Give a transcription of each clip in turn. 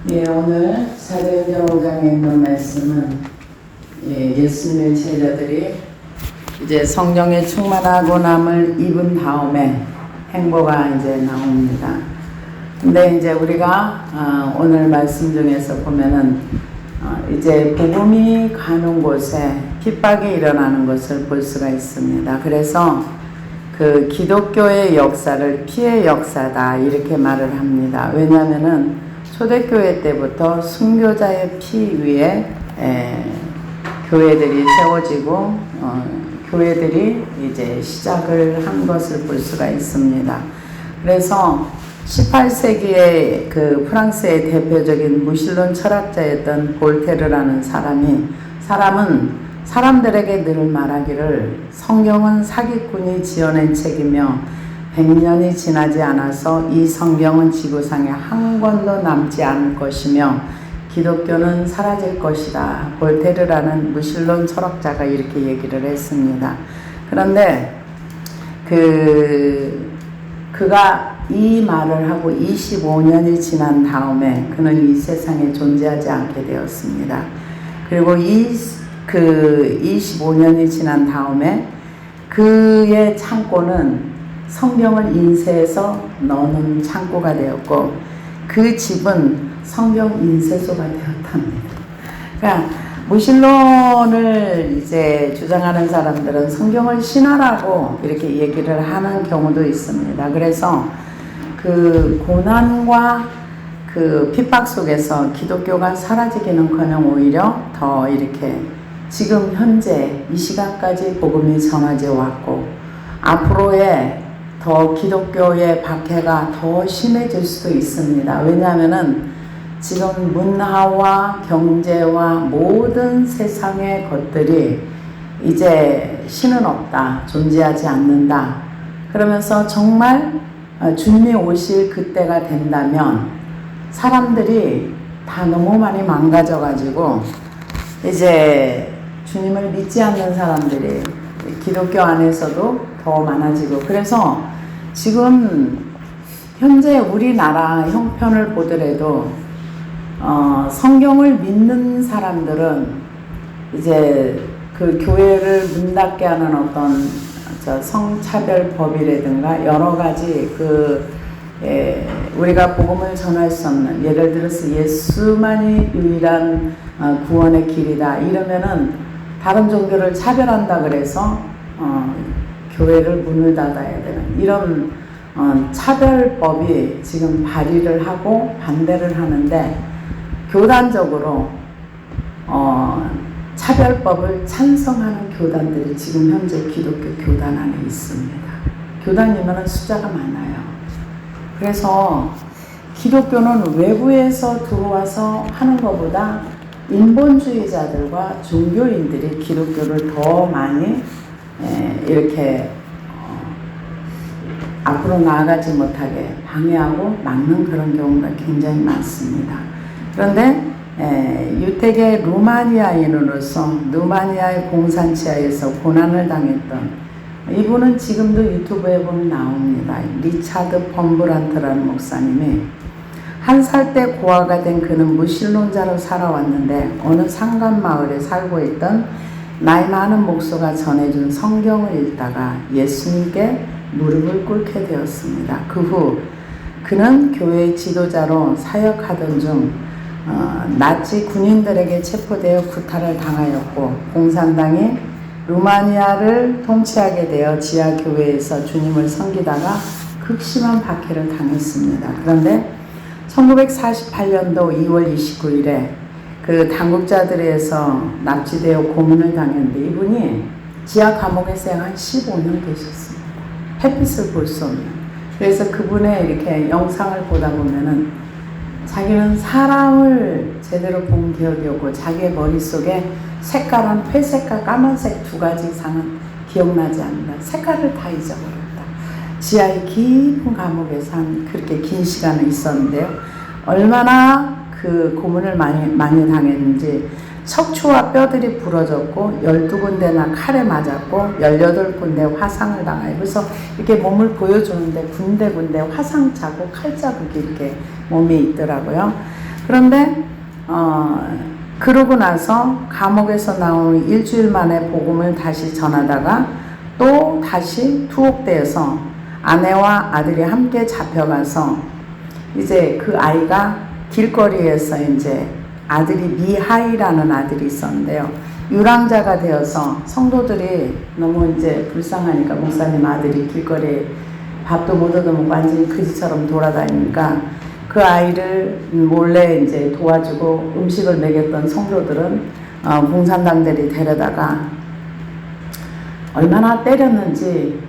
예, 오늘 사도행전 5장에 있는 말씀은 예수님의 제자들이 이제 성령에 충만하고 남을 입은 다음에 행보가 이제 나옵니다. 근데 이제 우리가 오늘 말씀 중에서 보면은 이제 복음이 가는 곳에 핍박이 일어나는 것을 볼 수가 있습니다. 그래서 그 기독교의 역사를 피의 역사다 이렇게 말을 합니다. 왜냐하면은 초대교회 때부터 순교자의 피 위에 교회들이 세워지고 교회들이 이제 시작을 한 것을 볼 수가 있습니다. 그래서 18세기에 그 프랑스의 대표적인 무신론 철학자였던 볼테르라는 사람은 사람들에게 늘 말하기를 성경은 사기꾼이 지어낸 책이며 100년이 지나지 않아서 이 성경은 지구상에 한 권도 남지 않을 것이며 기독교는 사라질 것이다. 볼테르라는 무신론 철학자가 이렇게 얘기를 했습니다. 그런데 그가 이 말을 하고 25년이 지난 다음에 그는 이 세상에 존재하지 않게 되었습니다. 그리고 25년이 지난 다음에 그의 창고는 성경을 인쇄해서 넣는 창고가 되었고 그 집은 성경 인쇄소가 되었답니다. 그러니까 무신론을 이제 주장하는 사람들은 성경을 신화라고 이렇게 얘기를 하는 경우도 있습니다. 그래서 그 고난과 그 핍박 속에서 기독교가 사라지기는커녕 오히려 더 이렇게 지금 현재 이 시간까지 복음이 전해져 왔고 앞으로의 더 기독교의 박해가 더 심해질 수도 있습니다. 왜냐하면은 지금 문화와 경제와 모든 세상의 것들이 이제 신은 없다, 존재하지 않는다. 그러면서 정말 주님이 오실 그때가 된다면 사람들이 다 너무 많이 망가져가지고 이제 주님을 믿지 않는 사람들이 기독교 안에서도 더 많아지고 그래서 지금 현재 우리나라 형편을 보더라도 성경을 믿는 사람들은 이제 그 교회를 문 닫게 하는 어떤 성차별법이라든가 여러 가지 우리가 복음을 전할 수 없는 예를 들어서 예수만이 유일한 구원의 길이다 이러면은 다른 종교를 차별한다 그래서 교회를 문을 닫아야 되는 이런 차별법이 지금 발의를 하고 반대를 하는데 교단적으로 차별법을 찬성하는 교단들이 지금 현재 기독교 교단 안에 있습니다. 교단이면 숫자가 많아요. 그래서 기독교는 외부에서 들어와서 하는 것보다 인본주의자들과 종교인들이 기독교를 더 많이 이렇게 앞으로 나아가지 못하게 방해하고 막는 그런 경우가 굉장히 많습니다. 그런데 유택의 루마니아인으로서 루마니아의 공산치하에서 고난을 당했던 이분은 지금도 유튜브에 보면 나옵니다. 리차드 펌브란트라는 목사님이 한 살 때 고아가 된 그는 무신론자로 살아왔는데 어느 상간 마을에 살고 있던 나이 많은 목소가 전해준 성경을 읽다가 예수님께 무릎을 꿇게 되었습니다. 그 후 그는 교회의 지도자로 사역하던 중 나치 군인들에게 체포되어 구타를 당하였고 공산당이 루마니아를 통치하게 되어 지하교회에서 주님을 섬기다가 극심한 박해를 당했습니다. 그런데 1948년도 2월 29일에 그 당국자들에서 납치되어 고문을 당했는데 이분이 지하 감옥에서 한 15년 계셨습니다. 햇빛을 볼 수 없는. 그래서 그분의 이렇게 영상을 보다 보면은 자기는 사람을 제대로 본 기억이 없고 자기의 머릿속에 색깔은 회색과 까만색 두 가지 이상은 기억나지 않는다. 색깔을 다 잊어버렸다. 지하의 깊은 감옥에서 한 그렇게 긴 시간을 있었는데요. 얼마나 그 고문을 많이 당했는지 척추와 뼈들이 부러졌고 12군데나 칼에 맞았고 18군데 화상을 당하여 그래서 이렇게 몸을 보여주는데 군데군데 화상 자국, 칼 자국이 이렇게 몸에 있더라고요. 그런데 그러고 나서 감옥에서 나온 일주일 만에 복음을 다시 전하다가 또 다시 투옥되어서 아내와 아들이 함께 잡혀가서 이제 그 아이가 길거리에서 이제 아들이 미하이라는 아들이 있었는데요. 유랑자가 되어서 성도들이 너무 이제 불쌍하니까 목사님 아들이 길거리에 밥도 못 얻으면 완전히 그지처럼 돌아다니니까 그 아이를 몰래 이제 도와주고 음식을 먹였던 성도들은 공산당들이 데려다가 얼마나 때렸는지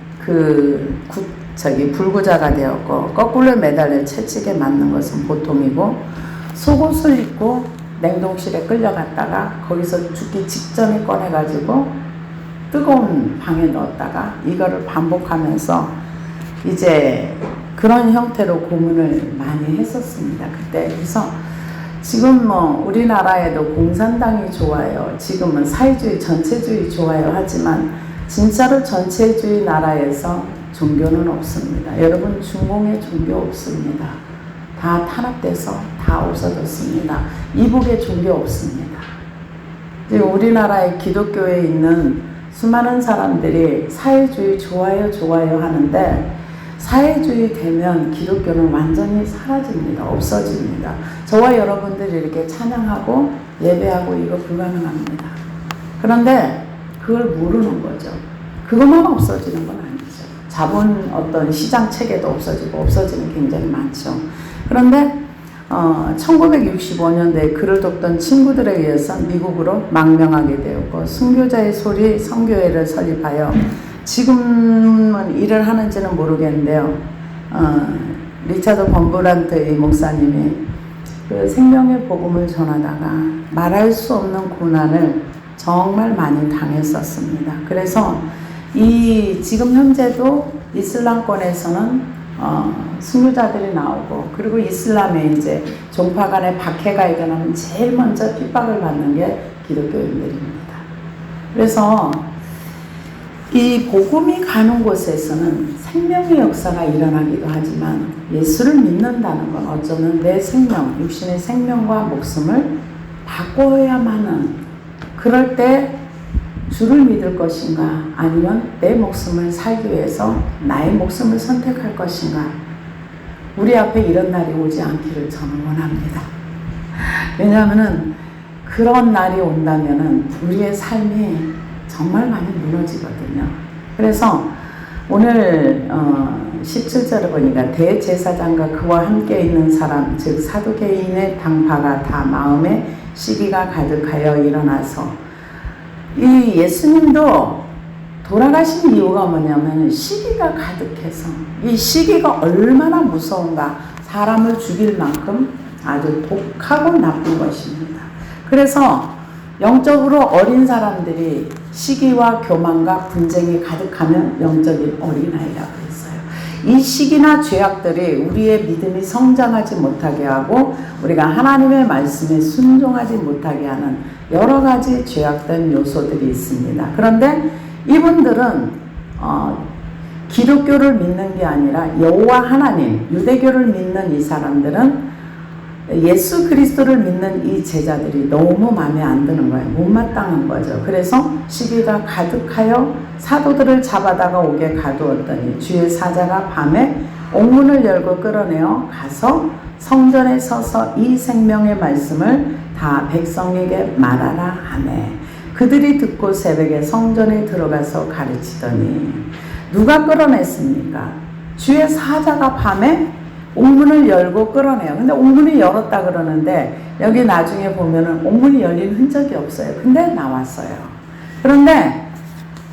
불구자가 되었고 거꾸로 매달려 채찍에 맞는 것은 보통이고 속옷을 입고 냉동실에 끌려갔다가 거기서 죽기 직전에 꺼내가지고 뜨거운 방에 넣었다가 이거를 반복하면서 이제 그런 형태로 고문을 많이 했었습니다. 그때. 그래서 지금 뭐 우리나라에도 공산당이 좋아요. 지금은 사회주의, 전체주의 좋아요. 하지만 진짜로 전체주의 나라에서 종교는 없습니다. 여러분, 중공에 종교 없습니다. 다 탄압돼서 다 없어졌습니다. 이북에 종교 없습니다. 우리나라의 기독교에 있는 수많은 사람들이 사회주의 좋아요, 좋아요 하는데 사회주의 되면 기독교는 완전히 사라집니다. 없어집니다. 저와 여러분들이 이렇게 찬양하고 예배하고 이거 불가능합니다. 그런데 그걸 모르는 거죠. 그것만 없어지는 건 아니죠. 자본 어떤 시장 체계도 없어지는 게 굉장히 많죠. 그런데 1965년도에 글을 돕던 친구들에 의해서 미국으로 망명하게 되었고 순교자의 소리 선교회를 설립하여 지금은 일을 하는지는 모르겠는데요. 리차드 범브란트의 목사님이 그 생명의 복음을 전하다가 말할 수 없는 고난을 정말 많이 당했었습니다. 그래서 지금 현재도 이슬람권에서는 순교자들이 나오고 그리고 이슬람에 이제 종파 간의 박해가 일어나면 제일 먼저 핍박을 받는 게 기독교인들입니다. 그래서 이 복음이 가는 곳에서는 생명의 역사가 일어나기도 하지만 예수를 믿는다는 건 어쩌면 내 생명, 육신의 생명과 목숨을 바꿔야만 하는 그럴 때 주를 믿을 것인가 아니면 내 목숨을 살기 위해서 나의 목숨을 선택할 것인가 우리 앞에 이런 날이 오지 않기를 저는 원합니다. 왜냐하면 그런 날이 온다면 우리의 삶이 정말 많이 무너지거든요. 그래서 오늘 17절을 보니까 대제사장과 그와 함께 있는 사람 즉 사두개인의 당파가 다 마음에 시기가 가득하여 일어나서 이 예수님도 돌아가신 이유가 뭐냐면 시기가 가득해서 이 시기가 얼마나 무서운가 사람을 죽일 만큼 아주 독하고 나쁜 것입니다. 그래서 영적으로 어린 사람들이 시기와 교만과 분쟁이 가득하면 영적인 어린아이라고 했어요. 이 시기나 죄악들이 우리의 믿음이 성장하지 못하게 하고 우리가 하나님의 말씀에 순종하지 못하게 하는 여러 가지 죄악된 요소들이 있습니다. 그런데 이분들은 기독교를 믿는 게 아니라 여호와 하나님, 유대교를 믿는 이 사람들은 예수 그리스도를 믿는 이 제자들이 너무 마음에 안 드는 거예요. 못마땅한 거죠. 그래서 시기가 가득하여 사도들을 잡아다가 옥에 가두었더니 주의 사자가 밤에 옥문을 열고 끌어내어 가서 성전에 서서 이 생명의 말씀을 다 백성에게 말하라 하네. 그들이 듣고 새벽에 성전에 들어가서 가르치더니 누가 끌어냈습니까? 주의 사자가 밤에 옥문을 열고 끌어내요. 근데 옥문이 열었다 그러는데 여기 나중에 보면은 옥문이 열린 흔적이 없어요. 근데 나왔어요. 그런데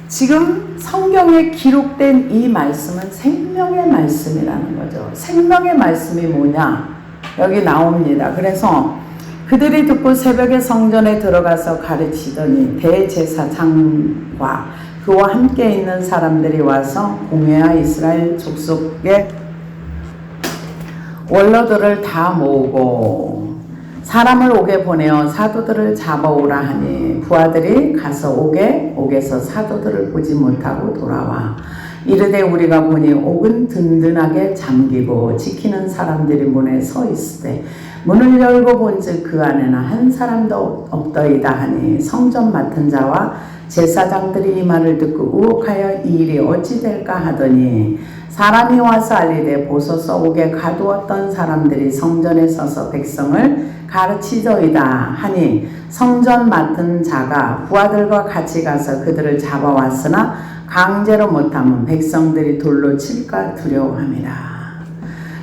지금 성경에 기록된 이 말씀은 생명의 말씀이라는 거죠. 생명의 말씀이 뭐냐? 여기 나옵니다. 그래서 그들이 듣고 새벽에 성전에 들어가서 가르치더니 대제사장과 그와 함께 있는 사람들이 와서 공회와 이스라엘 족속의 원로들을 다 모으고 사람을 옥에 보내어 사도들을 잡아오라 하니 부하들이 가서 옥에서 사도들을 보지 못하고 돌아와 이르되 우리가 보니 옥은 든든하게 잠기고 지키는 사람들이 문에 서 있으되 문을 열고 본즉 그 안에는 한 사람도 없더이다 하니 성전 맡은 자와 제사장들이 이 말을 듣고 우혹하여 이 일이 어찌 될까 하더니 사람이 와서 알리되 보소서 옥에 가두었던 사람들이 성전에 서서 백성을 가르치더이다 하니 성전 맡은 자가 부하들과 같이 가서 그들을 잡아왔으나 강제로 못하면 백성들이 돌로 칠까 두려워함이라.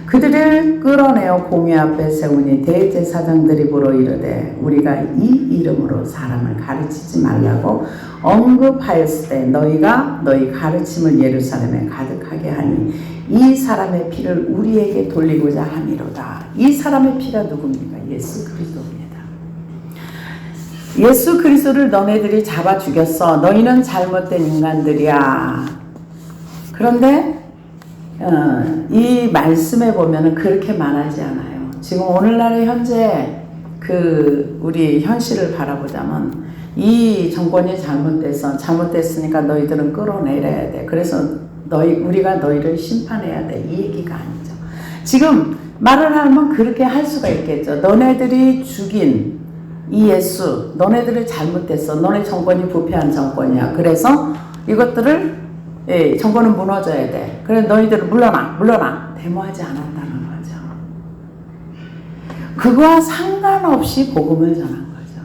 그들을 끌어내어 공회 앞에 세우니 대제사장들이 보러 이르되 우리가 이 이름으로 사람을 가르치지 말라고 언급하였을 때 너희가 너희 가르침을 예루살렘에 가득하게 하니 이 사람의 피를 우리에게 돌리고자 함이로다. 이 사람의 피가 누굽니까? 예수 그리스도입니다. 예수 그리스도를 너네들이 잡아 죽였어. 너희는 잘못된 인간들이야. 그런데 이 말씀에 보면은 그렇게 말하지 않아요. 지금 오늘날의 현재 우리 현실을 바라보자면 이 정권이 잘못됐으니까 너희들은 끌어내려야 돼. 그래서 우리가 너희를 심판해야 돼. 이 얘기가 아니죠. 지금 말을 하면 그렇게 할 수가 있겠죠. 너네들이 죽인 이 예수, 너네들이 잘못됐어. 너네 정권이 부패한 정권이야. 그래서 이것들을 정권은 무너져야 돼. 그래 너희들은 물러나. 데모하지 않았다는 거죠. 그거와 상관없이 복음을 전한 거죠.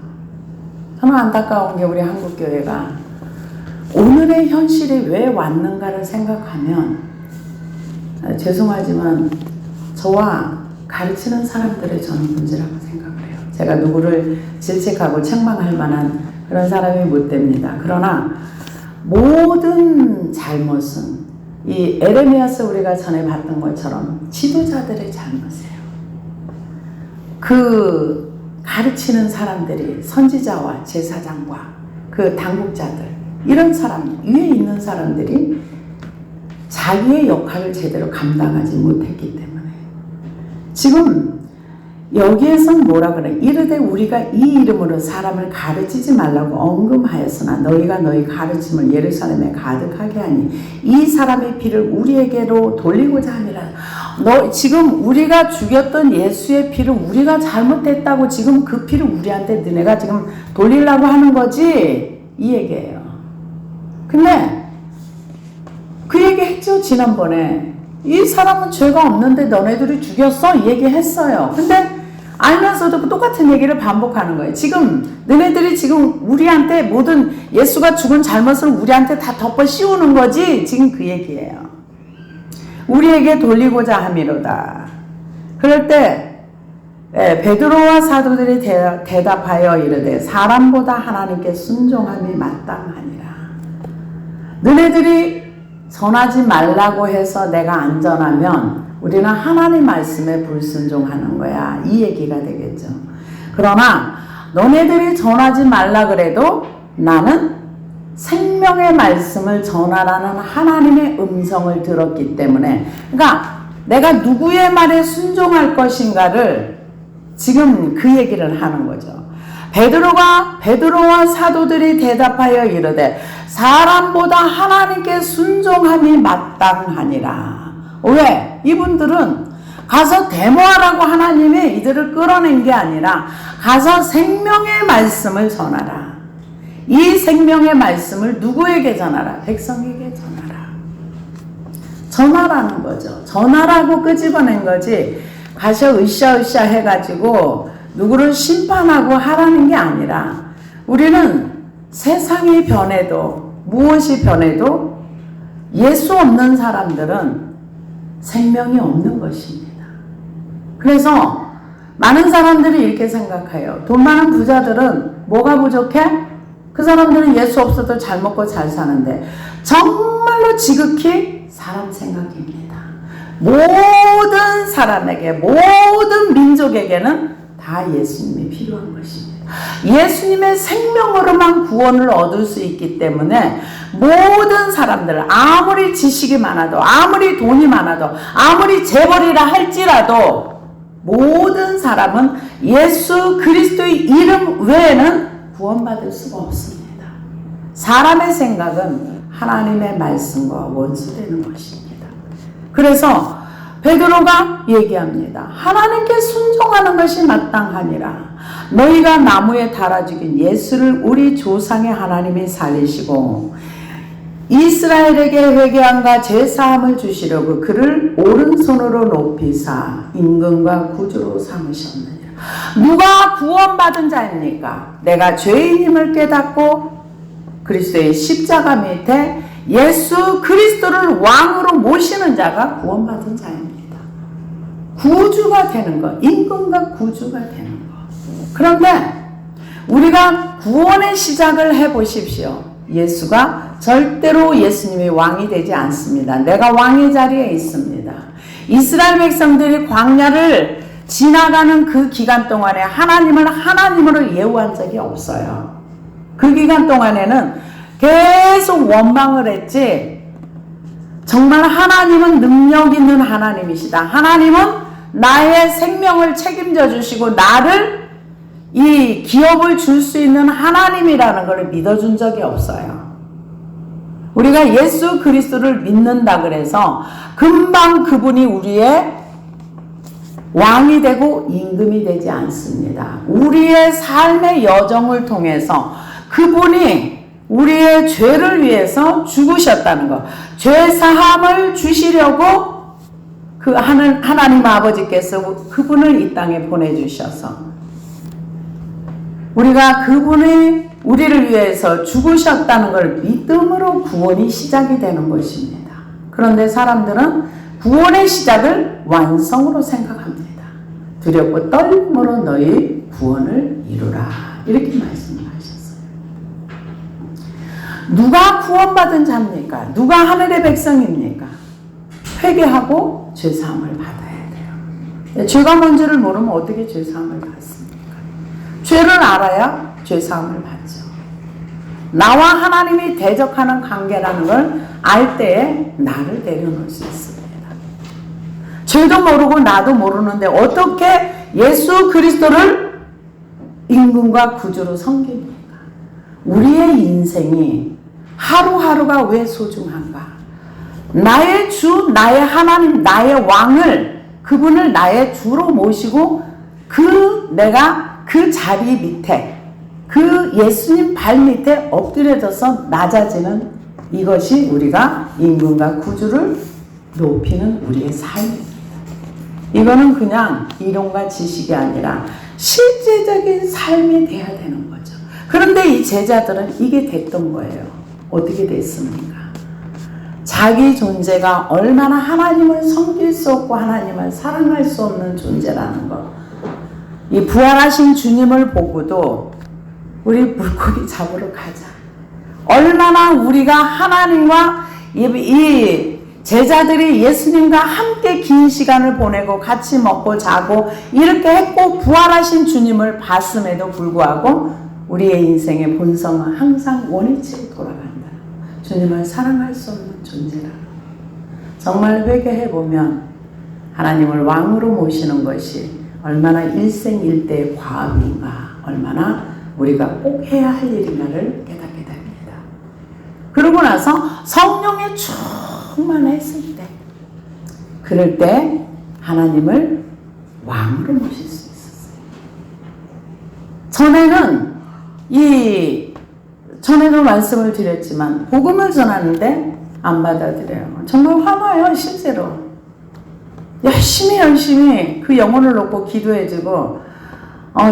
저는 안타까운 게 우리 한국교회가 오늘의 현실이 왜 왔는가를 생각하면 죄송하지만 저와 가르치는 사람들의 저는 문제라고 생각을 해요. 제가 누구를 질책하고 책망할 만한 그런 사람이 못 됩니다. 그러나 모든 잘못은 이 에레미야서 우리가 전에 봤던 것처럼 지도자들의 잘못이에요. 그 가르치는 사람들이 선지자와 제사장과 그 당국자들 이런 사람 위에 있는 사람들이 자기의 역할을 제대로 감당하지 못했기 때문에 지금 여기에서 뭐라 그래? 이르되 우리가 이 이름으로 사람을 가르치지 말라고 언급하였으나 너희가 너희 가르침을 예루살렘에 가득하게 하니 이 사람의 피를 우리에게로 돌리고자 함이라. 지금 우리가 죽였던 예수의 피를 우리가 잘못했다고 지금 그 피를 우리한테 너네가 지금 돌리려고 하는 거지? 이 얘기예요. 근데 그 얘기 했죠, 지난번에. 이 사람은 죄가 없는데 너네들이 죽였어? 이 얘기 했어요. 근데 알면서도 똑같은 얘기를 반복하는 거예요. 지금 너네들이 지금 우리한테 모든 예수가 죽은 잘못을 우리한테 다 덮어 씌우는 거지. 지금 그 얘기예요. 우리에게 돌리고자 함이로다. 그럴 때 베드로와 사도들이 대답하여 이르되 사람보다 하나님께 순종함이 마땅하니라. 너네들이 전하지 말라고 해서 내가 안전하면 우리는 하나님 말씀에 불순종하는 거야. 이 얘기가 되겠죠. 그러나 너네들이 전하지 말라 그래도 나는 생명의 말씀을 전하라는 하나님의 음성을 들었기 때문에 그러니까 내가 누구의 말에 순종할 것인가를 지금 그 얘기를 하는 거죠. 베드로와 사도들이 대답하여 이르되 사람보다 하나님께 순종함이 마땅하니라. 왜? 이분들은 가서 데모하라고 하나님이 이들을 끌어낸 게 아니라 가서 생명의 말씀을 전하라. 이 생명의 말씀을 누구에게 전하라? 백성에게 전하라. 전하라는 거죠. 전하라고 끄집어낸 거지 가서 으쌰으쌰 해가지고 누구를 심판하고 하라는 게 아니라 우리는 세상이 변해도 무엇이 변해도 예수 없는 사람들은 생명이 없는 것입니다. 그래서 많은 사람들이 이렇게 생각해요. 돈 많은 부자들은 뭐가 부족해? 그 사람들은 예수 없어도 잘 먹고 잘 사는데 정말로 지극히 사람 생각입니다. 모든 사람에게 모든 민족에게는 다 예수님이 필요한 것입니다. 예수님의 생명으로만 구원을 얻을 수 있기 때문에 모든 사람들 아무리 지식이 많아도 아무리 돈이 많아도 아무리 재벌이라 할지라도 모든 사람은 예수 그리스도의 이름 외에는 구원받을 수가 없습니다. 사람의 생각은 하나님의 말씀과 원수되는 것입니다. 그래서 베드로가 얘기합니다. 하나님께 순종하는 것이 마땅하니라. 너희가 나무에 달아 죽인 예수를 우리 조상의 하나님이 살리시고 이스라엘에게 회개함과 제사함을 주시려고 그를 오른손으로 높이사 임금과 구주로 삼으셨느니라. 누가 구원받은 자입니까? 내가 죄인임을 깨닫고 그리스도의 십자가 밑에 예수 그리스도를 왕으로 모시는 자가 구원받은 자입니다. 구주가 되는 것, 임금과 구주가 되는 것. 그런데 우리가 구원의 시작을 해보십시오. 예수가 절대로 예수님이 왕이 되지 않습니다. 내가 왕의 자리에 있습니다. 이스라엘 백성들이 광야를 지나가는 그 기간 동안에 하나님을 하나님으로 예우한 적이 없어요. 그 기간 동안에는 계속 원망을 했지, 정말 하나님은 능력 있는 하나님이시다. 하나님은 나의 생명을 책임져 주시고 나를 이 기업을 줄 수 있는 하나님이라는 걸 믿어준 적이 없어요. 우리가 예수 그리스도를 믿는다 그래서 금방 그분이 우리의 왕이 되고 임금이 되지 않습니다. 우리의 삶의 여정을 통해서 그분이 우리의 죄를 위해서 죽으셨다는 것, 죄 사함을 주시려고 그 하나님 아버지께서 그분을 이 땅에 보내주셔서 우리가 그분이 우리를 위해서 죽으셨다는 걸 믿음으로 구원이 시작이 되는 것입니다. 그런데 사람들은 구원의 시작을 완성으로 생각합니다. 두렵고 떨림으로 너희 구원을 이루라, 이렇게 말씀하셨어요. 누가 구원받은 자입니까? 누가 하늘의 백성입니까? 회개하고 죄사함을 받아야 돼요. 죄가 뭔지를 모르면 어떻게 죄사함을 받습니까? 죄를 알아야 죄사함을 받죠. 나와 하나님이 대적하는 관계라는 걸 알 때에 나를 내려놓을 수 있습니다. 죄도 모르고 나도 모르는데 어떻게 예수 그리스도를 임금과 구주로 섬깁니까? 우리의 인생이 하루하루가 왜 소중한가? 나의 주, 나의 하나님, 나의 왕을, 그분을 나의 주로 모시고 내가 그 자리 밑에, 그 예수님 발 밑에 엎드려져서 낮아지는 이것이 우리가 임금과 구주를 높이는 우리의 삶입니다. 이거는 그냥 이론과 지식이 아니라 실제적인 삶이 돼야 되는 거죠. 그런데 이 제자들은 이게 됐던 거예요. 어떻게 됐습니까? 자기 존재가 얼마나 하나님을 섬길 수 없고 하나님을 사랑할 수 없는 존재라는 것. 이 부활하신 주님을 보고도 우리 물고기 잡으러 가자. 얼마나 우리가 하나님과 이 제자들이 예수님과 함께 긴 시간을 보내고 같이 먹고 자고 이렇게 했고 부활하신 주님을 봤음에도 불구하고 우리의 인생의 본성은 항상 원위치로 돌아간다. 주님을 사랑할 수 없는 존재라. 정말 회개해보면 하나님을 왕으로 모시는 것이 얼마나 일생일대의 과업인가, 얼마나 우리가 꼭 해야 할 일인가를 깨닫게 됩니다. 그러고 나서 성령에 충만했을 때, 그럴 때 하나님을 왕으로 모실 수 있었어요. 전에도 말씀을 드렸지만 복음을 전하는데 안 받아들여요. 정말 화나요. 실제로 열심히 그 영혼을 놓고 기도해주고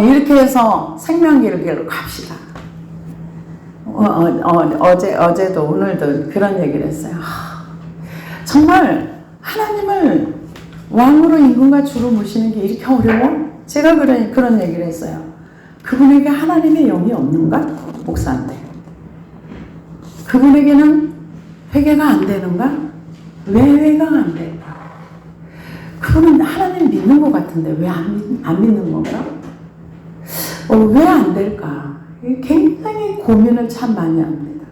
이렇게 해서 생명기를 갑시다. 어제도 오늘도 그런 얘기를 했어요. 정말 하나님을 왕으로 임금과 주로 모시는 게 이렇게 어려워? 제가 그런 얘기를 했어요. 그분에게 하나님의 영이 없는가? 목사인데 그분에게는 회개가 안 되는가? 왜 회개가 안 될까? 그분은 하나님 믿는 것 같은데 왜 안 믿는 건가? 왜 안 될까? 굉장히 고민을 참 많이 합니다.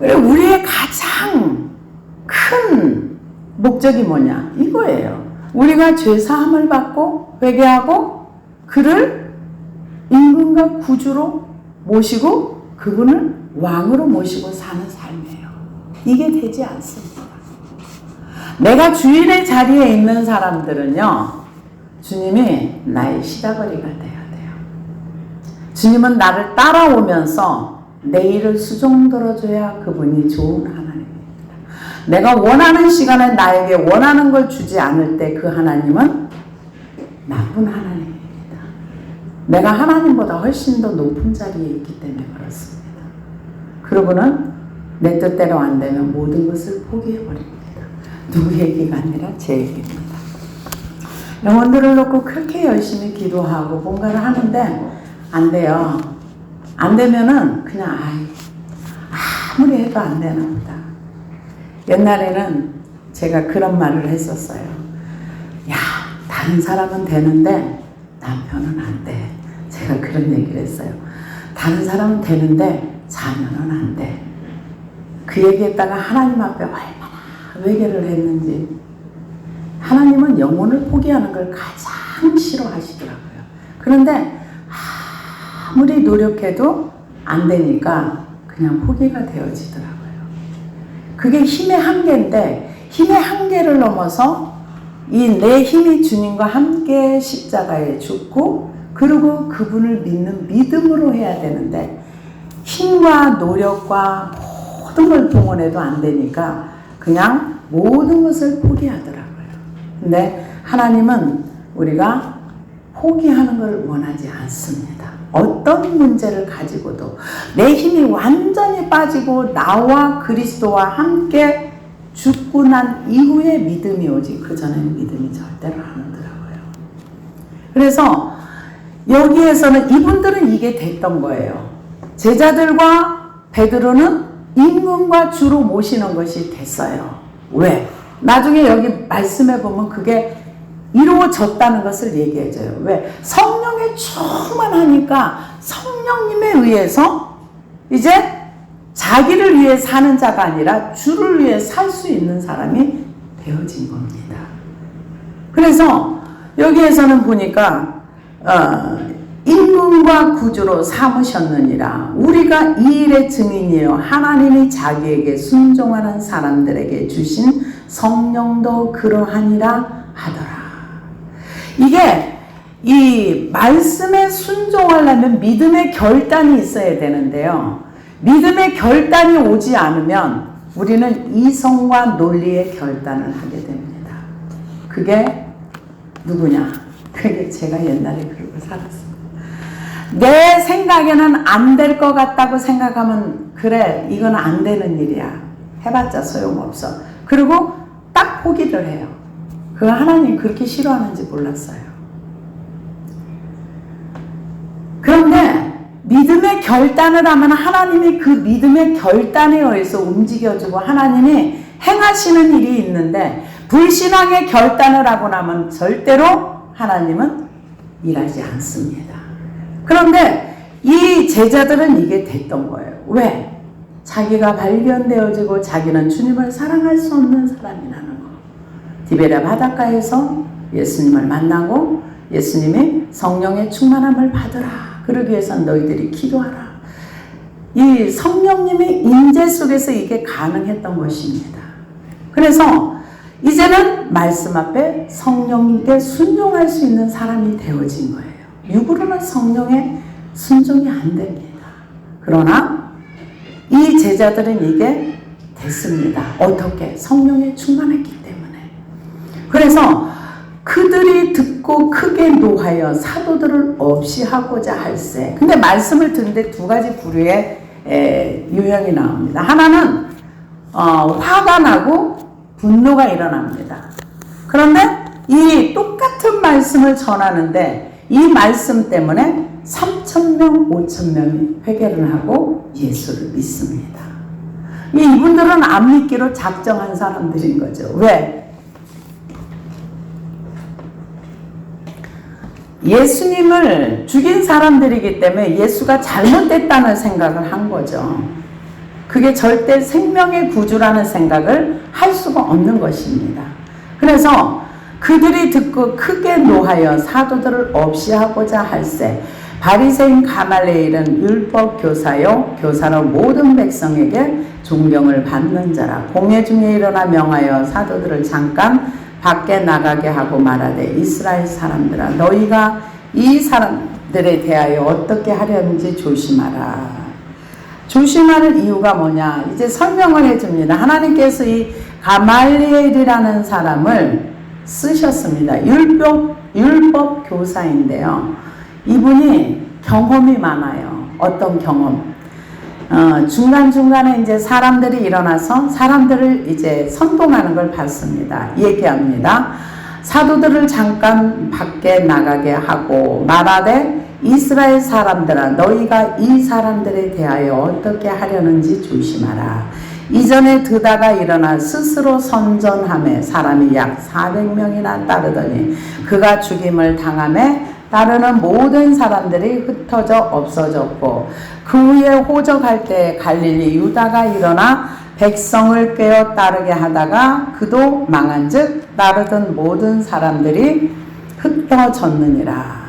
우리의 가장 큰 목적이 뭐냐? 이거예요. 우리가 죄사함을 받고 회개하고 그를 임금과 구주로 모시고 그분을 왕으로 모시고 사는 삶이에요. 이게 되지 않습니다. 내가 주인의 자리에 있는 사람들은요, 주님이 나의 시다거리가 돼야 돼요. 주님은 나를 따라오면서 내 일을 수종 들어줘야 그분이 좋은 하나님입니다. 내가 원하는 시간에 나에게 원하는 걸 주지 않을 때 그 하나님은 나쁜 하나님입니다. 내가 하나님보다 훨씬 더 높은 자리에 있기 때문에 그렇습니다. 그러고는 내 뜻대로 안 되면 모든 것을 포기해버립니다. 누구 얘기가 아니라 제 얘기입니다. 영혼들을 놓고 그렇게 열심히 기도하고 뭔가를 하는데 안 돼요. 안 되면은 그냥 아무리 해도 안 되나 보다. 옛날에는 제가 그런 말을 했었어요. 야, 다른 사람은 되는데 남편은 안 돼. 제가 그런 얘기를 했어요. 다른 사람은 되는데 자녀는 안 돼. 그 얘기했다가 하나님 앞에 얼마나 회개를 했는지. 하나님은 영혼을 포기하는 걸 가장 싫어하시더라고요. 그런데 아무리 노력해도 안 되니까 그냥 포기가 되어지더라고요. 그게 힘의 한계인데 힘의 한계를 넘어서 이 내 힘이 주님과 함께 십자가에 죽고 그리고 그분을 믿는 믿음으로 해야 되는데 힘과 노력과 모든 걸 동원해도 안 되니까 그냥 모든 것을 포기하더라고요. 근데 하나님은 우리가 포기하는 걸 원하지 않습니다. 어떤 문제를 가지고도 내 힘이 완전히 빠지고 나와 그리스도와 함께 죽고 난 이후에 믿음이 오지 그 전에는 믿음이 절대로 안 오더라고요. 그래서 여기에서는 이분들은 이게 됐던 거예요. 제자들과 베드로는 임금과 주로 모시는 것이 됐어요. 왜? 나중에 여기 말씀해 보면 그게 이루어졌다는 것을 얘기해줘요. 왜? 성령에 충만하니까 성령님에 의해서 이제 자기를 위해 사는 자가 아니라 주를 위해 살 수 있는 사람이 되어진 겁니다. 그래서 여기에서는 보니까 임금과 구주로 삼으셨느니라. 우리가 이 일의 증인이요 하나님이 자기에게 순종하는 사람들에게 주신 성령도 그러하니라 하더라. 이게 이 말씀에 순종하려면 믿음의 결단이 있어야 되는데요. 믿음의 결단이 오지 않으면 우리는 이성과 논리의 결단을 하게 됩니다. 그게 누구냐? 그게 제가 옛날에 그러고 살았어요. 내 생각에는 안 될 것 같다고 생각하면 그래 이건 안 되는 일이야. 해봤자 소용없어. 그리고 딱 포기를 해요. 그 하나님 그렇게 싫어하는지 몰랐어요. 그런데 믿음의 결단을 하면 하나님이 그 믿음의 결단에 의해서 움직여주고 하나님이 행하시는 일이 있는데 불신앙의 결단을 하고 나면 절대로 하나님은 일하지 않습니다. 그런데 이 제자들은 이게 됐던 거예요. 왜? 자기가 발견되어지고 자기는 주님을 사랑할 수 없는 사람이라는 거. 디베랴 바닷가에서 예수님을 만나고 예수님이 성령의 충만함을 받으라. 그러기 위해서는 너희들이 기도하라. 이 성령님의 임재 속에서 이게 가능했던 것입니다. 그래서 이제는 말씀 앞에 성령님께 순종할 수 있는 사람이 되어진 거예요. 육으로는 성령에 순종이 안 됩니다. 그러나 이 제자들은 이게 됐습니다. 어떻게? 성령에 충만했기 때문에. 그래서 그들이 듣고 크게 노하여 사도들을 없이 하고자 할세. 근데 말씀을 듣는데 두 가지 부류의 유형이 나옵니다. 하나는 화가 나고 분노가 일어납니다. 그런데 이 똑같은 말씀을 전하는데 이 말씀 때문에 3,000명, 5,000명이 회개를 하고 예수를 믿습니다. 이분들은 안 믿기로 작정한 사람들인 거죠. 왜? 예수님을 죽인 사람들이기 때문에 예수가 잘못됐다는 생각을 한 거죠. 그게 절대 생명의 구주라는 생각을 할 수가 없는 것입니다. 그래서 그들이 듣고 크게 노하여 사도들을 없이 하고자 할세. 바리새인 가말레일은 율법 교사요 교사로 모든 백성에게 존경을 받는 자라. 공회 중에 일어나 명하여 사도들을 잠깐 밖에 나가게 하고 말하되 이스라엘 사람들아 너희가 이 사람들에 대하여 어떻게 하려는지 조심하라. 조심하는 이유가 뭐냐? 이제 설명을 해줍니다. 하나님께서 이 가말리엘이라는 사람을 쓰셨습니다. 율법 교사인데요. 이분이 경험이 많아요. 어떤 경험? 중간중간에 이제 사람들이 일어나서 사람들을 이제 선동하는 걸 봤습니다. 얘기합니다. 사도들을 잠깐 밖에 나가게 하고 말하되 이스라엘 사람들아 너희가 이 사람들에 대하여 어떻게 하려는지 조심하라. 이전에 드다가 일어나 스스로 선전하며 사람이 약 400명이나 따르더니 그가 죽임을 당하며 따르는 모든 사람들이 흩어져 없어졌고 그 후에 호적할 때 갈릴리 유다가 일어나 백성을 꿰어 따르게 하다가 그도 망한즉 따르던 모든 사람들이 흩어졌느니라.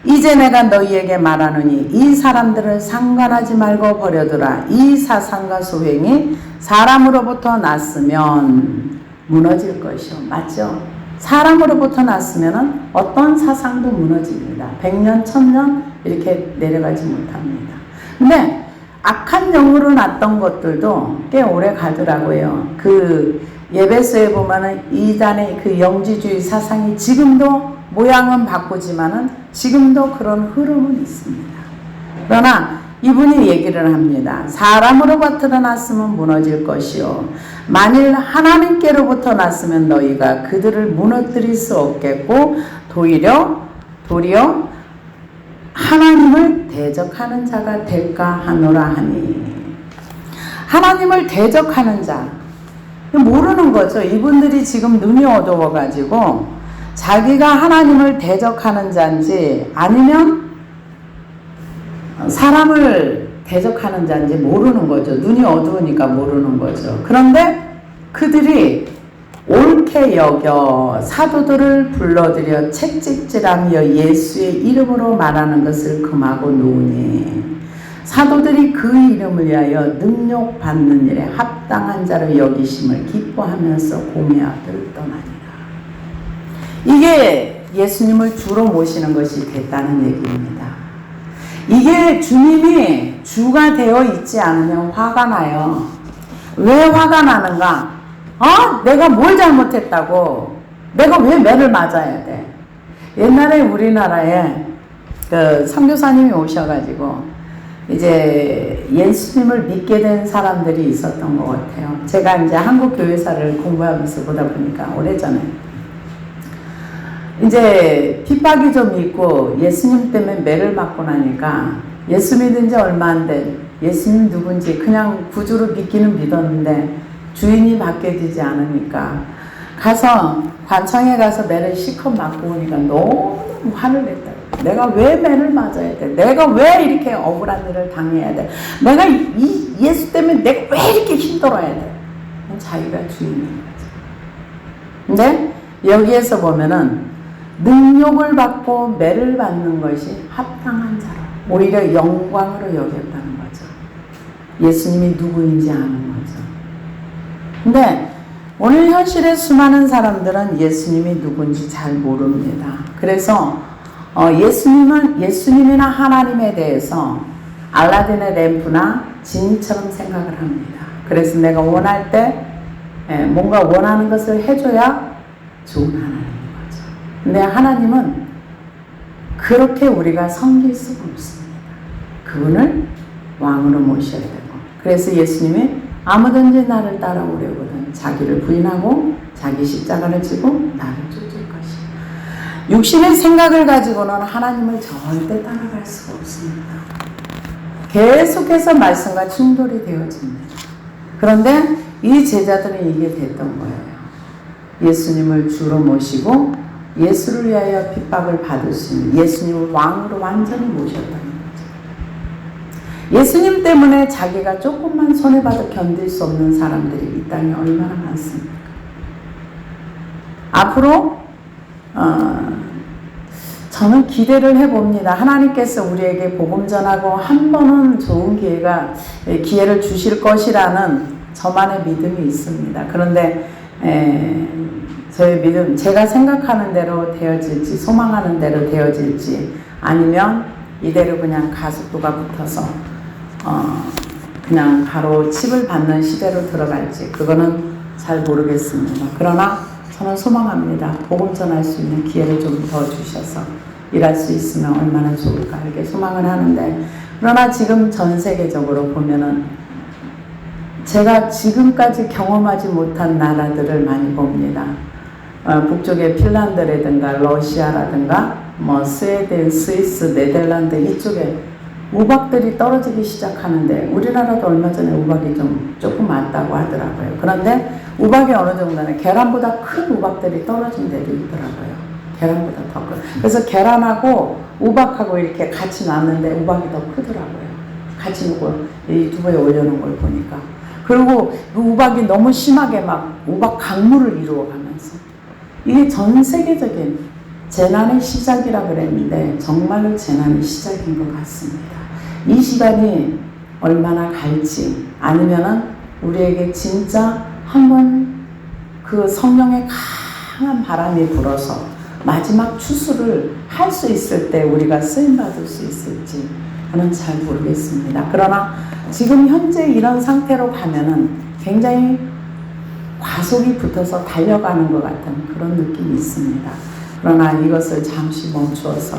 이제 내가 너희에게 말하노니 이 사람들을 상관하지 말고 버려두라. 이 사상과 소행이 사람으로부터 났으면 무너질 것이요. 맞죠? 사람으로부터 났으면 어떤 사상도 무너집니다. 100년, 1000년 이렇게 내려가지 못합니다. 근데 악한 영으로 났던 것들도 꽤 오래 가더라고요. 그 예배소에 보면은 이단의 그 영지주의 사상이 지금도 모양은 바꾸지만은 지금도 그런 흐름은 있습니다. 그러나 이분이 얘기를 합니다. 사람으로부터 났으면 무너질 것이요. 만일 하나님께로부터 났으면 너희가 그들을 무너뜨릴 수 없겠고 도리어 하나님을 대적하는 자가 될까 하노라 하니. 하나님을 대적하는 자. 모르는 거죠. 이분들이 지금 눈이 어두워가지고 자기가 하나님을 대적하는 자인지 아니면 사람을 대적하는 자인지 모르는 거죠. 눈이 어두우니까 모르는 거죠. 그런데 그들이 옳게 여겨 사도들을 불러들여 채찍질하며 예수의 이름으로 말하는 것을 금하고 놓으니 사도들이 그 이름을 위하여 능욕받는 일에 합당한 자로 여기심을 기뻐하면서 공회 앞을 떠나니라. 이게 예수님을 주로 모시는 것이 됐다는 얘기입니다. 이게 주님이 주가 되어 있지 않으면 화가 나요. 왜 화가 나는가? 내가 뭘 잘못했다고? 내가 왜 매를 맞아야 돼? 옛날에 우리나라에 그 선교사님이 오셔가지고 이제 예수님을 믿게 된 사람들이 있었던 것 같아요. 제가 이제 한국 교회사를 공부하면서 보다 보니까 오래전에 이제 핍박이 좀 있고 예수님 때문에 매를 맞고 나니까 예수 믿은 지 얼마 안 된 예수님 누군지 그냥 구주로 믿기는 믿었는데 주인이 바뀌어지지 않으니까 가서 관청에 가서 매를 실컷 맞고 오니까 너무 화를 냈다. 내가 왜 매를 맞아야 돼? 내가 왜 이렇게 억울한 일을 당해야 돼? 내가 이 예수 때문에 내가 왜 이렇게 힘들어야 돼? 자기가 주인인 거죠. 근데 여기에서 보면은 능욕을 받고 매를 받는 것이 합당한 자로 오히려 영광으로 여겼다는 거죠. 예수님이 누구인지 아는 거죠. 근데 오늘 현실의 수많은 사람들은 예수님이 누군지 잘 모릅니다. 그래서 예수님이나 하나님에 대해서 알라딘의 램프나 진처럼 생각을 합니다. 그래서 내가 원할 때 뭔가 원하는 것을 해줘야 좋은 하나님인 거죠. 근데 하나님은 그렇게 우리가 섬길 수가 없습니다. 그분을 왕으로 모셔야 되고, 그래서 예수님이 아무든지 나를 따라오려거든 자기를 부인하고 자기 십자가를 지고 나를 쫓을 것이야. 육신의 생각을 가지고는 하나님을 절대 따라갈 수가 없습니다. 계속해서 말씀과 충돌이 되어집니다. 그런데 이 제자들은 이게 됐던 거예요. 예수님을 주로 모시고 예수를 위하여 핍박을 받을 수 있는 예수님을 왕으로 완전히 모셨다는 거죠. 예수님 때문에 자기가 조금만 손해봐도 견딜 수 없는 사람들이 이 땅에 얼마나 많습니까? 앞으로 저는 기대를 해봅니다. 하나님께서 우리에게 복음 전하고 한 번은 좋은 기회를 주실 것이라는 저만의 믿음이 있습니다. 그런데 저의 믿음, 제가 생각하는 대로 되어질지, 소망하는 대로 되어질지, 아니면 이대로 그냥 가속도가 붙어서 그냥 바로 칩을 받는 시대로 들어갈지, 그거는 잘 모르겠습니다. 그러나 저는 소망합니다. 복음 전할 수 있는 기회를 좀 더 주셔서 일할 수 있으면 얼마나 좋을까, 이렇게 소망을 하는데, 그러나 지금 전 세계적으로 보면은 제가 지금까지 경험하지 못한 나라들을 많이 봅니다. 북쪽의 핀란드라든가 러시아라든가 스웨덴, 스위스, 네덜란드 이쪽에 우박들이 떨어지기 시작하는데, 우리나라도 얼마 전에 우박이 조금 왔다고 하더라고요. 그런데 우박이 어느 정도는 계란보다 큰 우박들이 떨어진 데도 있더라고요. 계란보다 더 큰. 그래서 계란하고 우박하고 이렇게 같이 놨는데 우박이 더 크더라고요. 같이 놓고 이 두부에 올려놓은 걸 보니까. 그리고 그 우박이 너무 심하게 막 우박 강물을 이루어가면서, 이게 전 세계적인 재난의 시작이라 그랬는데 정말로 재난의 시작인 것 같습니다. 이 시간이 얼마나 갈지, 아니면은 우리에게 진짜 한번 그 성령의 강한 바람이 불어서 마지막 추수를 할 수 있을 때 우리가 쓰임받을 수 있을지 저는 잘 모르겠습니다. 그러나 지금 현재 이런 상태로 가면은 굉장히 과속이 붙어서 달려가는 것 같은 그런 느낌이 있습니다. 그러나 이것을 잠시 멈추어서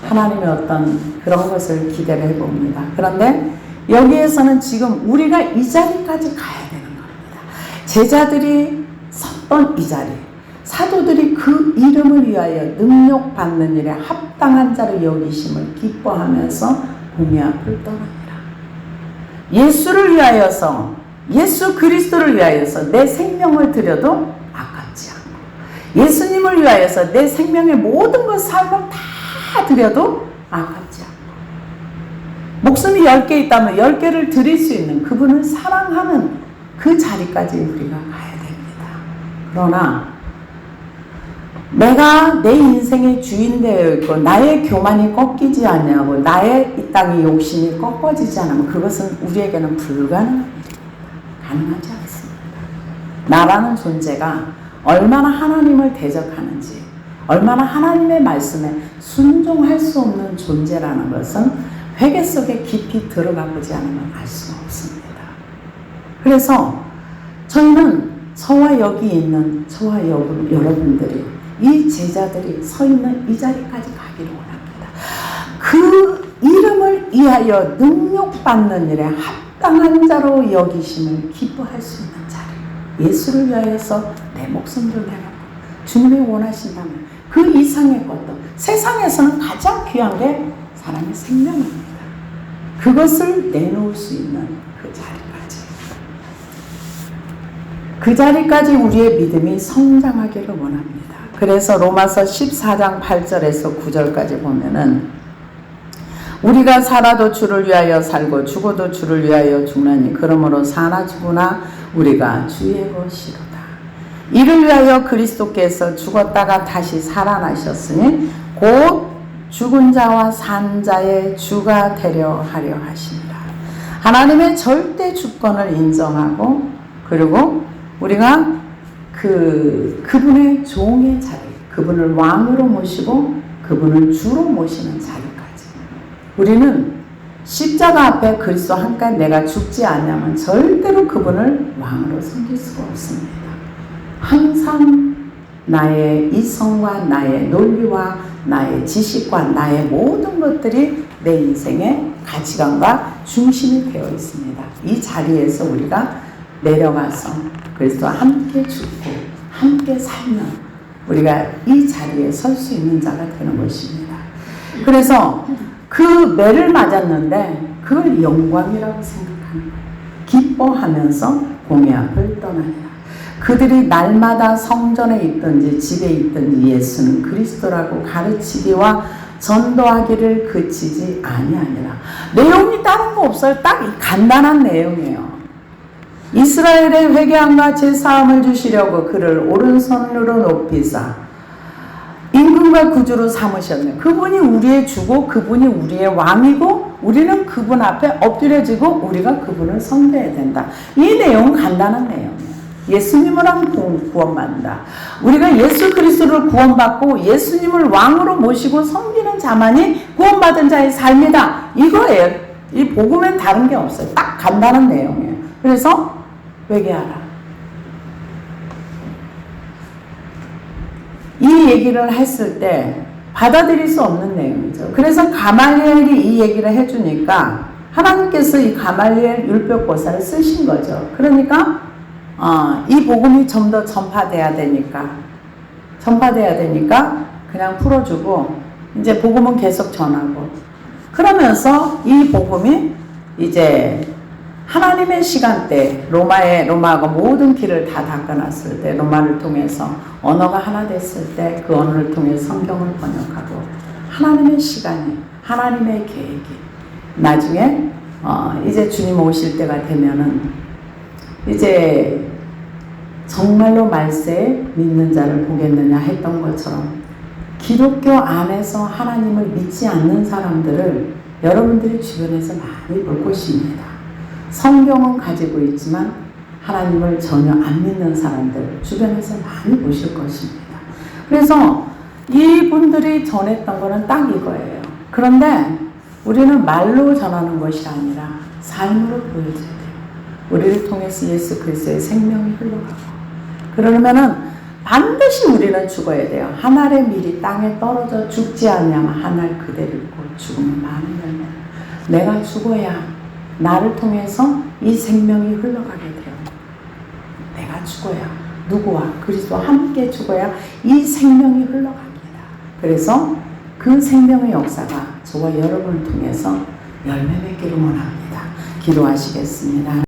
하나님의 어떤 그런 것을 기대를 해봅니다. 그런데 여기에서는 지금 우리가 이 자리까지 가야 되는 겁니다. 제자들이 섰던 이 자리, 사도들이 그 이름을 위하여 능력받는 일에 합당한 자로 여기심을 기뻐하면서 공의 앞을 떠납니다. 예수를 위하여서, 예수 그리스도를 위하여서 내 생명을 드려도 아깝지 않고, 예수님을 위하여서 내 생명의 모든 것, 삶을 다 드려도 아깝지 않고, 목숨이 10개 있다면 10개를 드릴 수 있는 그분을 사랑하는 그 자리까지 우리가 가야 됩니다. 그러나 내가 내 인생의 주인 되어 있고 나의 교만이 꺾이지 않냐고, 나의 이 땅의 욕심이 꺾어지지 않으면 그것은 우리에게는 불가능한 일입니다. 가능하지 않습니다. 나라는 존재가 얼마나 하나님을 대적하는지, 얼마나 하나님의 말씀에 순종할 수 없는 존재라는 것은 회개 속에 깊이 들어가 보지 않으면 알 수가 없습니다. 그래서 저희는 저와 여기 있는 저와 여러분들이, 이 제자들이 서 있는 이 자리까지 가기를 원합니다. 그 이름을 위하여 능력받는 일에 합당한 자로 여기심을 기뻐할 수 있는 자리, 예수를 위하여서 내 목숨을 내놓고 주님이 원하신다면 그 이상의 것도, 세상에서는 가장 귀한 게 사람의 생명입니다. 그것을 내놓을 수 있는 그 자리까지 우리의 믿음이 성장하기를 원합니다. 그래서 로마서 14장 8절에서 9절까지 보면은, 우리가 살아도 주를 위하여 살고 죽어도 주를 위하여 죽나니 그러므로 사나 죽으나 우리가 주의 것이로다. 이를 위하여 그리스도께서 죽었다가 다시 살아나셨으니 곧 죽은 자와 산 자의 주가 되려 하려 하십니다. 하나님의 절대 주권을 인정하고, 그리고 우리가 그분의 종의 자리, 그분을 왕으로 모시고 그분을 주로 모시는 자리까지, 우리는 십자가 앞에 그리스도 한까지 내가 죽지 않냐면 절대로 그분을 왕으로 섬길 수가 없습니다. 항상 나의 이성과 나의 논리와 나의 지식과 나의 모든 것들이 내 인생의 가치관과 중심이 되어 있습니다. 이 자리에서 우리가 내려가서 그리스도와 함께 죽고 함께 살면 우리가 이 자리에 설 수 있는 자가 되는 것입니다. 그래서 그 매를 맞았는데 그걸 영광이라고 생각하는 거예요. 기뻐하면서 공의 앞을 떠나니라. 그들이 날마다 성전에 있든지 집에 있든지 예수는 그리스도라고 가르치기와 전도하기를 그치지 아니하니라. 내용이 다른 거 없어요. 딱 간단한 내용이에요. 이스라엘의 회개함과 제사함을 주시려고 그를 오른손으로 높이사 임금과 구주로 삼으셨네. 그분이 우리의 주고 그분이 우리의 왕이고 우리는 그분 앞에 엎드려지고 우리가 그분을 섬겨야 된다. 이 내용은 간단한 내용이에요. 예수님을 하면 구원받는다. 우리가 예수 그리스도를 구원받고 예수님을 왕으로 모시고 섬기는 자만이 구원받은 자의 삶이다. 이거예요. 이 복음엔 다른 게 없어요. 딱 간단한 내용이에요. 그래서 회개하라. 이 얘기를 했을 때 받아들일 수 없는 내용이죠. 그래서 가말리엘이 이 얘기를 해주니까 하나님께서 이 가말리엘 율법고사를 쓰신 거죠. 그러니까 이 복음이 좀 더 전파돼야 되니까 그냥 풀어주고 이제 복음은 계속 전하고 그러면서 이 복음이 이제 하나님의 시간대 로마가 모든 길을 다 닦아놨을 때 로마를 통해서 언어가 하나 됐을 때 그 언어를 통해 성경을 번역하고 하나님의 시간이 하나님의 계획이 나중에 이제 주님 오실 때가 되면은 이제 정말로 말세에 믿는 자를 보겠느냐 했던 것처럼 기독교 안에서 하나님을 믿지 않는 사람들을 여러분들이 주변에서 많이 볼 것입니다. 성경은 가지고 있지만 하나님을 전혀 안 믿는 사람들 주변에서 많이 보실 것입니다. 그래서 이분들이 전했던 거는 딱 이거예요. 그런데 우리는 말로 전하는 것이 아니라 삶으로 보여줘야 돼요. 우리를 통해서 예수 그리스도의 생명이 흘러가고 그러면은 반드시 우리는 죽어야 돼요. 한 알의 밀이 땅에 떨어져 죽지 않냐면 한 알 그대로 있고 죽으면 많은 열매. 내가 죽어야 나를 통해서 이 생명이 흘러가게 돼요. 내가 죽어야 누구와 그리스도와 함께 죽어야 이 생명이 흘러갑니다. 그래서 그 생명의 역사가 저와 여러분을 통해서 열매 맺기를 원합니다. 기도하시겠습니다.